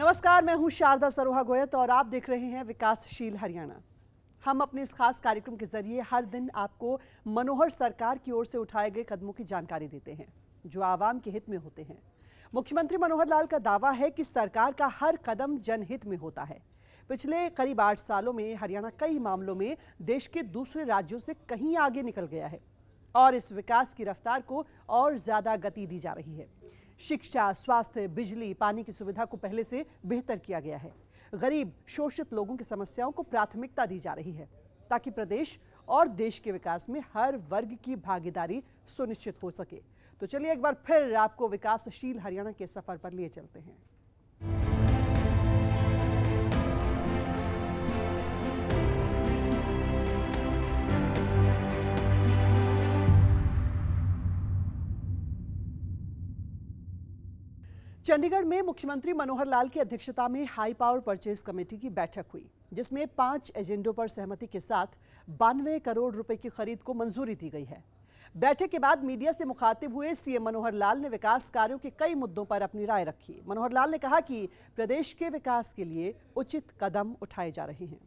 नमस्कार, मैं हूं शारदा सरोहा गोयत और आप देख रहे हैं विकासशील हरियाणा। हम अपने इस खास कार्यक्रम के जरिए हर दिन आपको मनोहर सरकार की ओर से उठाए गए कदमों की जानकारी देते हैं जो आवाम के हित में होते हैं। मुख्यमंत्री मनोहर लाल का दावा है कि सरकार का हर कदम जनहित में होता है। पिछले करीब 8 सालों में हरियाणा कई मामलों में देश के दूसरे राज्यों से कहीं आगे निकल गया है और इस विकास की रफ्तार को और ज्यादा गति दी जा रही है। शिक्षा, स्वास्थ्य, बिजली, पानी की सुविधा को पहले से बेहतर किया गया है। गरीब, शोषित लोगों की समस्याओं को प्राथमिकता दी जा रही है ताकि प्रदेश और देश के विकास में हर वर्ग की भागीदारी सुनिश्चित हो सके। तो चलिए एक बार फिर आपको विकासशील हरियाणा के सफर पर लिए चलते हैं। चंडीगढ़ में मुख्यमंत्री मनोहर लाल की अध्यक्षता में हाई पावर परचेज कमेटी की बैठक हुई, जिसमें 5 एजेंडों पर सहमति के साथ 92 करोड़ रुपए की खरीद को मंजूरी दी गई है। बैठक के बाद मीडिया से मुखातिब हुए सीएम मनोहर लाल ने विकास कार्यों के कई मुद्दों पर अपनी राय रखी। मनोहर लाल ने कहा कि प्रदेश के विकास के लिए उचित कदम उठाए जा रहे हैं।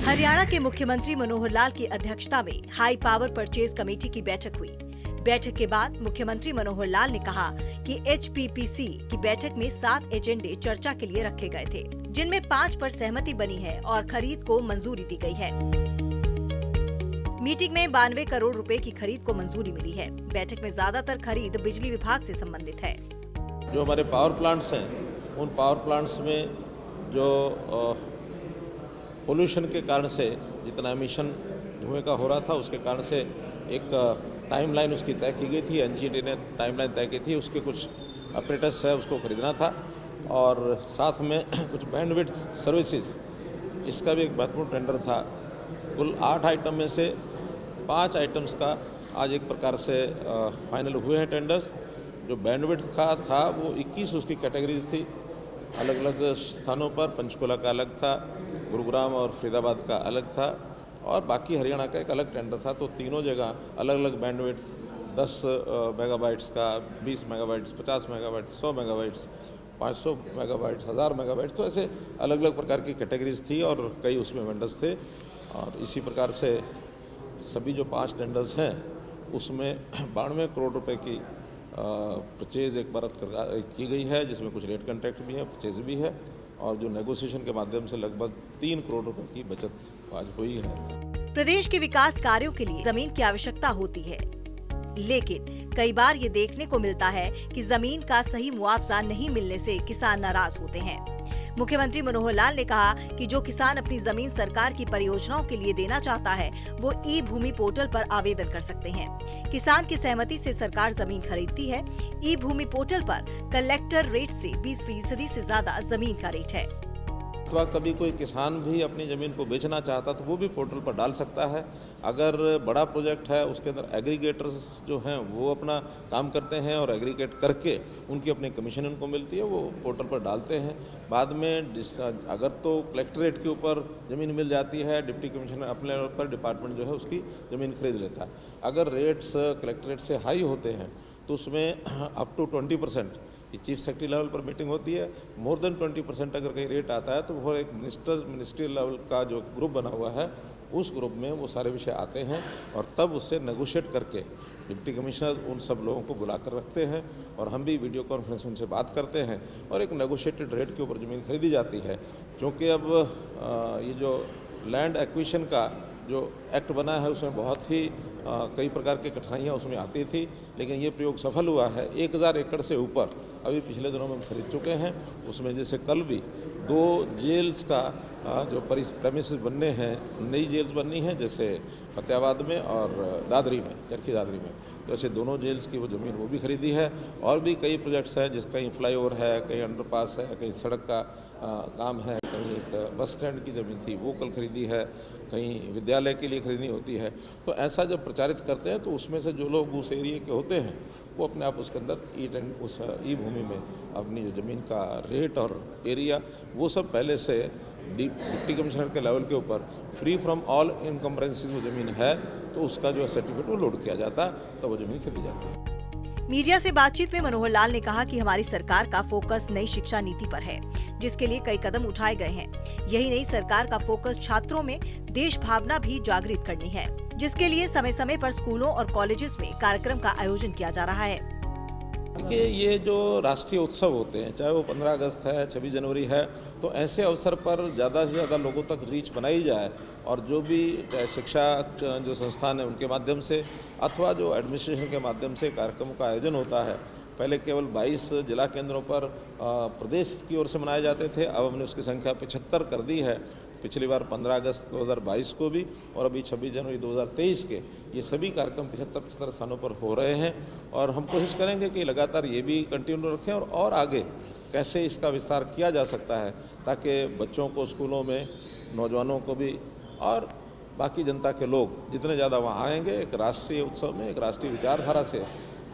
हरियाणा के मुख्यमंत्री मनोहर लाल की अध्यक्षता में हाई पावर परचेज कमेटी की बैठक हुई। बैठक के बाद मुख्यमंत्री मनोहर लाल ने कहा कि HPPC की बैठक में 7 एजेंडे चर्चा के लिए रखे गए थे, जिनमें 5 पर सहमति बनी है और खरीद को मंजूरी दी गई है। मीटिंग में 92 करोड़ रुपए की खरीद को मंजूरी मिली है। बैठक में ज्यादातर खरीद बिजली विभाग से संबंधित है। जो हमारे पावर प्लांट्स हैं, उन पावर प्लांट्स में जो पोल्यूशन के कारण से जितना एमिशन धुएं का हो रहा था, उसके कारण से एक टाइमलाइन उसकी तय की गई थी। NGT ने टाइमलाइन तय की थी, उसके कुछ ऑपरेटर्स है उसको खरीदना था और साथ में कुछ बैंडविड्थ सर्विसेज, इसका भी एक महत्वपूर्ण टेंडर था। कुल 8 आइटम में से 5 आइटम्स का आज एक प्रकार से फाइनल हुए हैं टेंडर्स। जो बैंडविड्थ का था वो 21 उसकी कैटेगरीज थी, अलग अलग स्थानों पर। पंचकुला का अलग था, गुरुग्राम और फरीदाबाद का अलग था और बाकी हरियाणा का एक अलग टेंडर था। तो तीनों जगह अलग अलग बैंडविड्थ 10 मेगाबाइट्स का, 20 megabytes, 50 megabytes, 100 megabytes, 500 megabytes, 1000 megabytes, तो ऐसे अलग अलग प्रकार की कैटेगरीज थी और कई उसमें वेंडर्स थे। और इसी प्रकार से सभी जो 5 टेंडर्स हैं उसमें 92 करोड़ रुपए की परचेज एक बार की गई है, जिसमें कुछ रेट कॉन्ट्रैक्ट भी है, परचेज भी है और जो नेगोशिएशन के माध्यम से लगभग 3 करोड़ रुपए की बचत आज हुई है। प्रदेश के विकास कार्यों के लिए जमीन की आवश्यकता होती है, लेकिन कई बार ये देखने को मिलता है कि जमीन का सही मुआवजा नहीं मिलने से किसान नाराज होते हैं। मुख्यमंत्री मनोहर लाल ने कहा कि जो किसान अपनी जमीन सरकार की परियोजनाओं के लिए देना चाहता है, वो ई-भूमि पोर्टल पर आवेदन कर सकते हैं। किसान की सहमति से सरकार जमीन खरीदती है। ई-भूमि पोर्टल पर कलेक्टर रेट से 20% से ज्यादा जमीन का रेट है। अथवा कभी कोई किसान भी अपनी ज़मीन को बेचना चाहता तो वो भी पोर्टल पर डाल सकता है। अगर बड़ा प्रोजेक्ट है उसके अंदर एग्रीगेटर्स जो हैं वो अपना काम करते हैं और एग्रीगेट करके उनकी अपनी कमीशन उनको मिलती है, वो पोर्टल पर डालते हैं। बाद में अगर तो कलेक्ट्रेट के ऊपर ज़मीन मिल जाती है, डिप्टी कमिश्नर अपने लेवल पर डिपार्टमेंट जो है उसकी ज़मीन खरीद लेता है। अगर रेट्स कलेक्ट्रेट से हाई होते हैं तो उसमें अप टू 20%, ये चीफ सेक्रेटरी लेवल पर मीटिंग होती है, मोर देन 20% अगर कहीं रेट आता है तो वो एक मिनिस्ट्री लेवल का जो ग्रुप बना हुआ है उस ग्रुप में वो सारे विषय आते हैं और तब उससे नेगोशिएट करके डिप्टी कमिश्नर उन सब लोगों को बुलाकर रखते हैं और हम भी वीडियो कॉन्फ्रेंस उनसे बात करते हैं और एक नेगोशिएटेड रेट के ऊपर ज़मीन खरीदी जाती है। क्योंकि अब ये जो लैंड एक्विजिशन का जो एक्ट बना है उसमें बहुत ही कई प्रकार की कठिनाइयाँ उसमें आती थी, लेकिन ये प्रयोग सफल हुआ है। 1000 एकड़ से ऊपर अभी पिछले दिनों में हम खरीद चुके हैं। उसमें जैसे कल भी 2 जेल्स का जो प्रेमिसेस बनने हैं, नई जेल्स बननी है, जैसे फतेहाबाद में और दादरी में, चरखी दादरी में, तो ऐसे दोनों जेल्स की वो ज़मीन वो भी खरीदी है। और भी कई प्रोजेक्ट्स हैं, जिस कहीं फ्लाईओवर है, कहीं अंडरपास है, कहीं सड़क का काम है, कहीं एक बस स्टैंड की ज़मीन थी वो कल खरीदी है, कहीं विद्यालय के लिए खरीदनी होती है। तो ऐसा जब प्रचारित करते हैं तो उसमें से जो लोग उस एरिया के होते हैं वो अपने आप उसके अंदर उस ई भूमि में अपनी जो ज़मीन का रेट और एरिया वो सब पहले से डिप्टी कमिश्नर के लेवल के ऊपर फ्री फ्रॉम ऑल इनकम्बरेंसेस वो ज़मीन है तो उसका जो सर्टिफिकेट वो लोड किया जाता है, तो वो ज़मीन खरीदी जाती है। मीडिया से बातचीत में मनोहर लाल ने कहा कि हमारी सरकार का फोकस नई शिक्षा नीति पर है, जिसके लिए कई कदम उठाए गए हैं। यही नहीं, सरकार का फोकस छात्रों में देश भावना भी जागृत करनी है, जिसके लिए समय समय पर स्कूलों और कॉलेजेस में कार्यक्रम का आयोजन किया जा रहा है। देखिए, ये जो राष्ट्रीय उत्सव होते हैं, चाहे वो 15 अगस्त है, 26 जनवरी है, तो ऐसे अवसर पर ज़्यादा से ज़्यादा लोगों तक रीच बनाई जाए और जो भी चाहे शिक्षा जो संस्थान है उनके माध्यम से अथवा जो एडमिनिस्ट्रेशन के माध्यम से कार्यक्रमों का आयोजन होता है। पहले केवल 22 जिला केंद्रों पर प्रदेश की ओर से मनाए जाते थे, अब हमने उसकी संख्या 75 कर दी है। पिछली बार 15 अगस्त 2022 को भी और अभी 26 जनवरी 2023 के ये सभी कार्यक्रम 75 स्थानों पर हो रहे हैं और हम कोशिश करेंगे कि लगातार ये भी कंटिन्यू रखें और आगे कैसे इसका विस्तार किया जा सकता है ताकि बच्चों को स्कूलों में, नौजवानों को भी और बाकी जनता के लोग जितने ज़्यादा वहाँ आएंगे, एक राष्ट्रीय उत्सव में एक राष्ट्रीय विचारधारा से,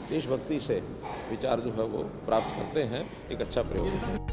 देशभक्ति से विचार जो है वो प्राप्त करते हैं। एक अच्छा प्रयोग है।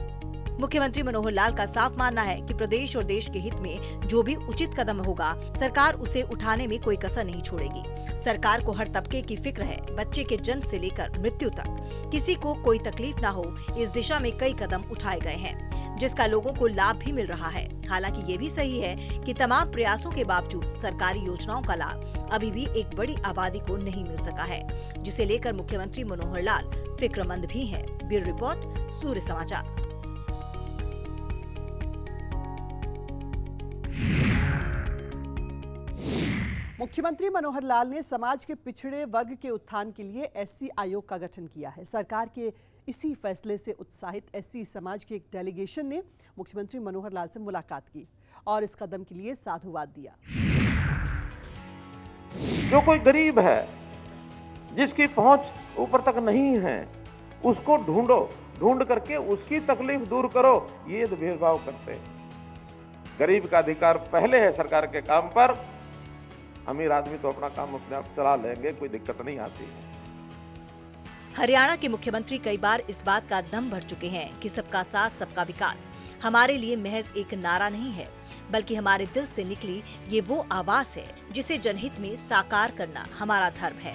मुख्यमंत्री मनोहर लाल का साफ मानना है कि प्रदेश और देश के हित में जो भी उचित कदम होगा, सरकार उसे उठाने में कोई कसर नहीं छोड़ेगी। सरकार को हर तबके की फिक्र है, बच्चे के जन्म से लेकर मृत्यु तक किसी को कोई तकलीफ न हो, इस दिशा में कई कदम उठाए गए हैं, जिसका लोगों को लाभ भी मिल रहा है। हालांकि ये भी सही है कि तमाम प्रयासों के बावजूद सरकारी योजनाओं का लाभ अभी भी एक बड़ी आबादी को नहीं मिल सका है, जिसे लेकर मुख्यमंत्री मनोहर लाल फिक्रमंद भी हैं। ब्यूरो रिपोर्ट, सूर्य समाचार। मुख्यमंत्री मनोहर लाल ने समाज के पिछड़े वर्ग के उत्थान के लिए एससी आयोग का गठन किया है। सरकार के इसी फैसले से उत्साहित एससी समाज के एक डेलीगेशन ने मुख्यमंत्री मनोहर लाल से मुलाकात की और इस कदम के लिए साधुवाद दिया। जो कोई गरीब है, जिसकी पहुंच ऊपर तक नहीं है, उसको ढूंढो, ढूंढ करके उसकी तकलीफ दूर करो, ये भेदभाव करते हैं। गरीब का अधिकार पहले है सरकार के काम पर। अमीर आदमी तो अपना काम अपने आप चला लेंगे, कोई दिक्कत नहीं आती है। हरियाणा के मुख्यमंत्री कई बार इस बात का दम भर चुके हैं कि सबका साथ सबका विकास हमारे लिए महज एक नारा नहीं है, बल्कि हमारे दिल से निकली ये वो आवाज है जिसे जनहित में साकार करना हमारा धर्म है।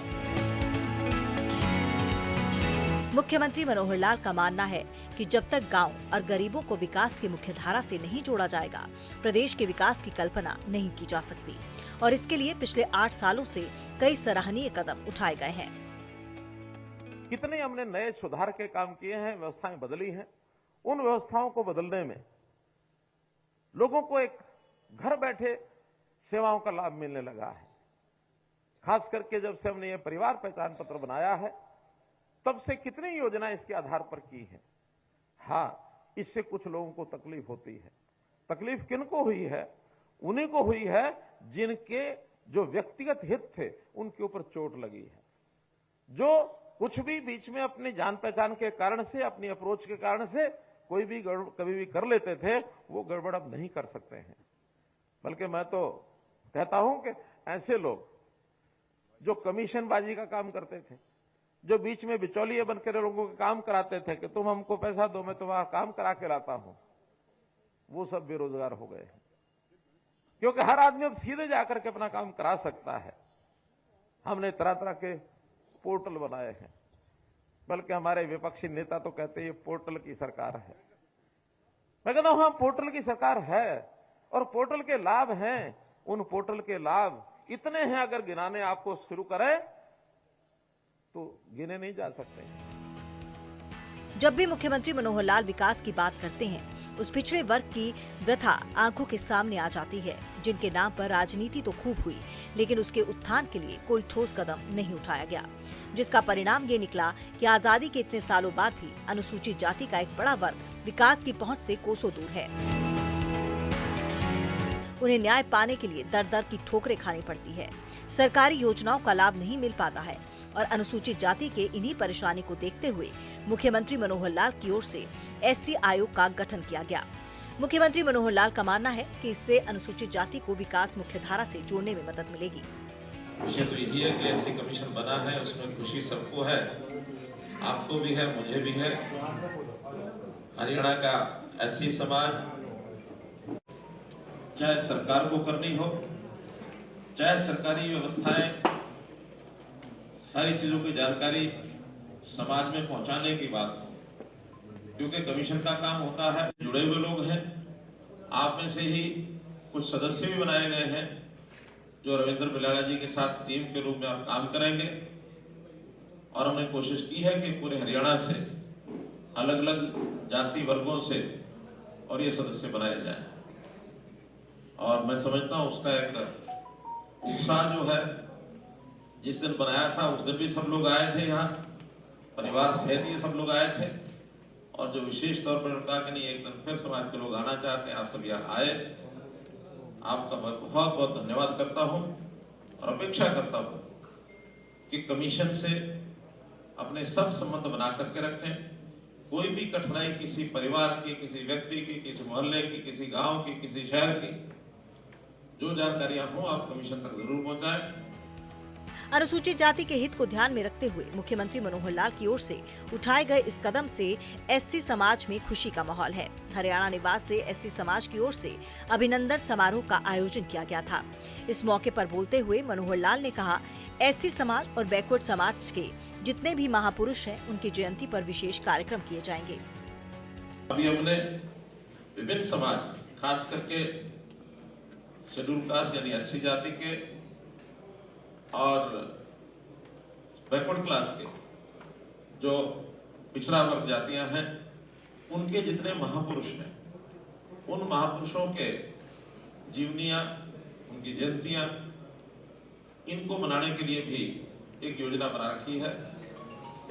मुख्यमंत्री मनोहर लाल का मानना है कि जब तक गांव और गरीबों को विकास की मुख्य धारा से नहीं जोड़ा जाएगा, प्रदेश के विकास की कल्पना नहीं की जा सकती और इसके लिए पिछले 8 सालों से कई सराहनीय कदम उठाए गए हैं। कितने हमने नए सुधार के काम किए हैं, व्यवस्थाएं बदली हैं। उन व्यवस्थाओं को बदलने में लोगों को एक घर बैठे सेवाओं का लाभ मिलने लगा है। खास करके जब से हमने ये परिवार पहचान पत्र बनाया है, तब से कितनी योजनाएं इसके आधार पर की हैं। हाँ, इससे कुछ लोगों को तकलीफ होती है। तकलीफ किनको हुई है? उन्हीं को हुई है जिनके जो व्यक्तिगत हित थे उनके ऊपर चोट लगी है, जो कुछ भी बीच में अपनी जान पहचान के कारण से, अपनी अप्रोच के कारण से कोई भी कभी भी कर लेते थे, वो गड़बड़ अब नहीं कर सकते हैं। बल्कि मैं तो कहता हूं कि ऐसे लोग जो कमीशनबाजी का काम करते थे, जो बीच में बिचौलिए बनकर लोगों के काम कराते थे कि तुम हमको पैसा दो, मैं तुम्हारा काम करा के लाता हूं, वो सब बेरोजगार हो गए हैं। क्योंकि हर आदमी अब सीधे जाकर के अपना काम करा सकता है। हमने तरह तरह के पोर्टल बनाए हैं, बल्कि हमारे विपक्षी नेता तो कहते हैं ये पोर्टल की सरकार है। मैं कहता हूं, हाँ, पोर्टल की सरकार है और पोर्टल के लाभ हैं। उन पोर्टल के लाभ इतने हैं, अगर गिनाने आपको शुरू करें तो गिने नहीं जा सकते। जब भी मुख्यमंत्री मनोहर लाल विकास की बात करते हैं, उस पिछड़े वर्ग की व्यथा आंखों के सामने आ जाती है, जिनके नाम पर राजनीति तो खूब हुई, लेकिन उसके उत्थान के लिए कोई ठोस कदम नहीं उठाया गया, जिसका परिणाम ये निकला कि आजादी के इतने सालों बाद भी अनुसूचित जाति का एक बड़ा वर्ग विकास की पहुंच से कोसों दूर है। उन्हें न्याय पाने के लिए दर दर की ठोकरें खानी पड़ती है, सरकारी योजनाओं का लाभ नहीं मिल पाता है और अनुसूचित जाति के इन्हीं परेशानी को देखते हुए मुख्यमंत्री मनोहर लाल की ओर से एससी आयोग का गठन किया गया। मुख्यमंत्री मनोहर लाल का मानना है कि इससे अनुसूचित जाति को विकास मुख्यधारा से जोड़ने में मदद मिलेगी। खुशी तो यही है कि एससी कमीशन बना है, उसमें खुशी सबको है, आपको भी है, मुझे भी है। हरियाणा का एससी समाज चाहे सरकार को करनी हो, चाहे सरकारी व्यवस्थाएं, सारी चीजों की जानकारी समाज में पहुंचाने की बात हो, क्योंकि कमीशन का काम होता है, जुड़े हुए लोग हैं। आप में से ही कुछ सदस्य भी बनाए गए हैं जो रविंद्र बिलाला जी के साथ टीम के रूप में आप काम करेंगे, और हमने कोशिश की है कि पूरे हरियाणा से अलग अलग जाति वर्गों से और ये सदस्य बनाए जाएं। और मैं समझता हूं उसका एक उत्साह जो है, जिस दिन बनाया था उस दिन भी सब लोग आए थे, यहाँ परिवार सहित ये सब लोग आए थे, और जो विशेष तौर पर कहा कि नहीं एक दिन फिर समाज के लोग आना चाहते हैं, आप सब यहाँ आए, आपका मैं बहुत बहुत धन्यवाद करता हूं और अपेक्षा करता हूं कि कमीशन से अपने सब संबंध बना करके रखें। कोई भी कठिनाई किसी परिवार की, किसी व्यक्ति की, किसी मोहल्ले की, किसी गांव की, किसी शहर की, जो जानकारियां हो आप कमीशन तक जरूर पहुंचाएं। अनुसूचित जाति के हित को ध्यान में रखते हुए मुख्यमंत्री मनोहर लाल की ओर से उठाए गए इस कदम से एससी समाज में खुशी का माहौल है। हरियाणा निवास से एससी समाज की ओर से अभिनंदन समारोह का आयोजन किया गया था। इस मौके पर बोलते हुए मनोहर लाल ने कहा, एससी समाज और बैकवर्ड समाज के जितने भी महापुरुष हैं, उनकी जयंती पर विशेष कार्यक्रम किए जाएंगे। अभी हमने विभिन्न समाज, खास करके शेड्यूल कास्ट यानी एससी जाति के और बैकवर्ड क्लास के जो पिछड़ा वर्ग जातियां हैं, उनके जितने महापुरुष हैं, उन महापुरुषों के जीवनियां, उनकी जयंतियां, इनको मनाने के लिए भी एक योजना बना रखी है,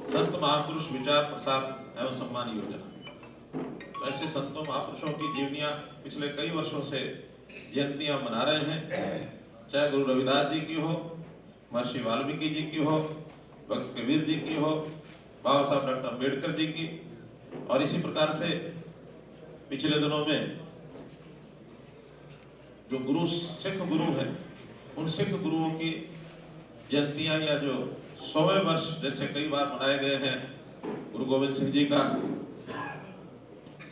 संत महापुरुष विचार प्रसाद एवं सम्मान योजना। ऐसे संतों महापुरुषों की जीवनियां पिछले कई वर्षों से जयंतियां मना रहे हैं, चाहे गुरु रविदास जी की हो, महर्षि वाल्मीकि जी की हो, भक्त कबीर जी की हो, बाबा साहब डॉक्टर अम्बेडकर जी की, और इसी प्रकार से पिछले दिनों में जो गुरु सिख गुरु हैं, उन सिख गुरुओं की जयंतियां या जो 100वें वर्ष जैसे कई बार मनाए गए हैं, गुरु गोविंद सिंह जी का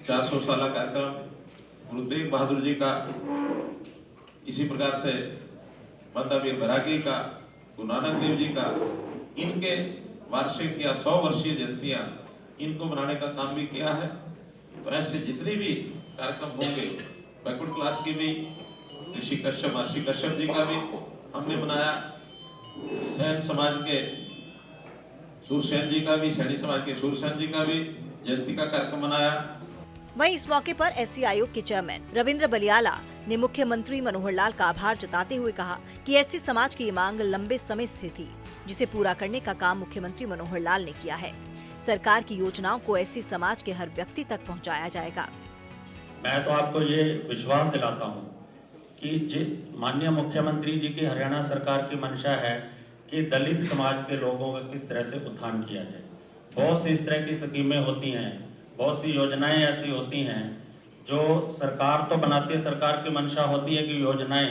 400 साल कार्यक्रम, गुरु तेग बहादुर जी का, इसी प्रकार से माता वीर बैरागी का, गुरु नानक देव जी का, इनके वार्षिक या 100 वर्षीय जयंतियां, इनको मनाने का काम भी किया है। तो ऐसे जितने भी कार्यक्रम होंगे, बैकवर्ड क्लास की भी, ऋषि कश्यप महर्षि कश्यप जी का भी हमने बनाया, सैन समाज के सूरसेन जी का भी, सैनी समाज के सूरसेन जी का भी जयंती का कार्यक्रम मनाया। वहीं इस मौके पर एससी आयोग के चेयरमैन रविंद्र बलियाला ने मुख्यमंत्री मनोहर लाल का आभार जताते हुए कहा कि एससी समाज की ये मांग लंबे समय से थी, जिसे पूरा करने का काम मुख्यमंत्री मनोहर लाल ने किया है। सरकार की योजनाओं को एससी समाज के हर व्यक्ति तक पहुंचाया जाएगा। मैं तो आपको ये विश्वास दिलाता हूँ कि माननीय मुख्यमंत्री जी की हरियाणा सरकार की मंशा है कि दलित समाज के लोगों का किस तरह से उत्थान किया जाए। बहुत सी इस तरह की स्कीमें होती हैं, बहुत सी योजनाएं ऐसी होती हैं जो सरकार तो बनाती है, सरकार की मंशा होती है कि योजनाएं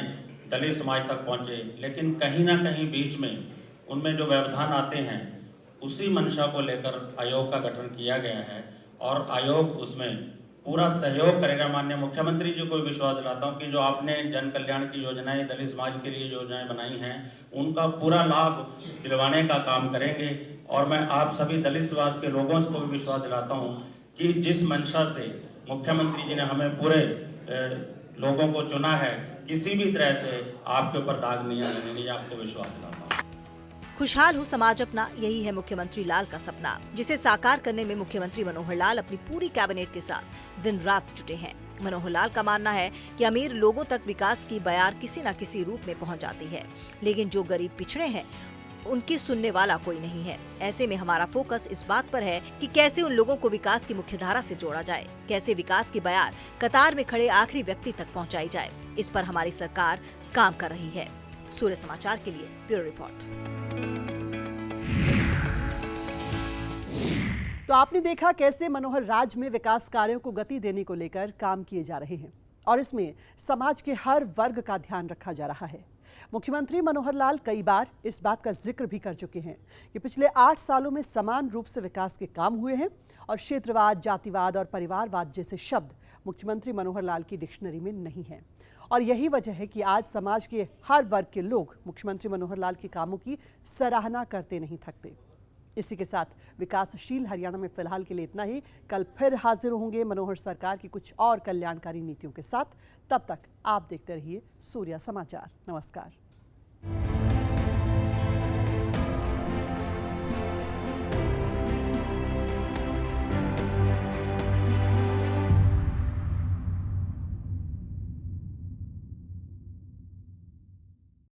दलित समाज तक पहुंचे, लेकिन कहीं ना कहीं बीच में उनमें जो व्यवधान आते हैं, उसी मंशा को लेकर आयोग का गठन किया गया है और आयोग उसमें पूरा सहयोग करेगा। माननीय मुख्यमंत्री जी को विश्वास दिलाता हूं कि जो आपने जन कल्याण की योजनाएं, दलित समाज के लिए योजनाएं बनाई हैं, उनका पूरा लाभ दिलवाने का काम करेंगे। और मैं आप सभी दलित समाज के लोगों को भी विश्वास दिलाता हूं कि जिस मंशा से मुख्यमंत्री जी ने हमें पूरे लोगों को चुना है, किसी भी तरह से आपके ऊपर दाग नहीं आने देंगे, आपको विश्वास दिलाता हूं। खुशहाल हो समाज अपना, यही है मुख्यमंत्री लाल का सपना, जिसे साकार करने में मुख्यमंत्री मनोहर लाल अपनी पूरी कैबिनेट के साथ दिन रात जुटे हैं। मनोहर लाल का मानना है कि अमीर लोगों तक विकास की बयार किसी न किसी रूप में पहुंच जाती है, लेकिन जो गरीब पिछड़े हैं उनकी सुनने वाला कोई नहीं है। ऐसे में हमारा फोकस इस बात पर है कि कैसे उन लोगों को विकास की मुख्य धारा से जोड़ा जाए, कैसे विकास की बयार कतार में खड़े आखिरी व्यक्ति तक पहुंचाई जाए। इस पर हमारी सरकार काम कर रही है। सूर्य समाचार के लिए ब्यूरो रिपोर्ट। तो आपने देखा कैसे मनोहर राज में विकास कार्यों को गति देने को लेकर काम किए जा रहे हैं और इसमें समाज के हर वर्ग का ध्यान रखा जा रहा है। मुख्यमंत्री मनोहर लाल कई बार इस बात का जिक्र भी कर चुके हैं कि पिछले 8 सालों में समान रूप से विकास के काम हुए हैं और क्षेत्रवाद, जातिवाद और परिवारवाद जैसे शब्द मुख्यमंत्री मनोहर लाल की डिक्शनरी में नहीं है। और यही वजह है कि आज समाज के हर वर्ग के लोग मुख्यमंत्री मनोहर लाल के कामों की सराहना करते नहीं थकते। इसी के साथ विकासशील हरियाणा में फिलहाल के लिए इतना ही। कल फिर हाजिर होंगे मनोहर सरकार की कुछ और कल्याणकारी नीतियों के साथ। तब तक आप देखते रहिए सूर्या समाचार। नमस्कार।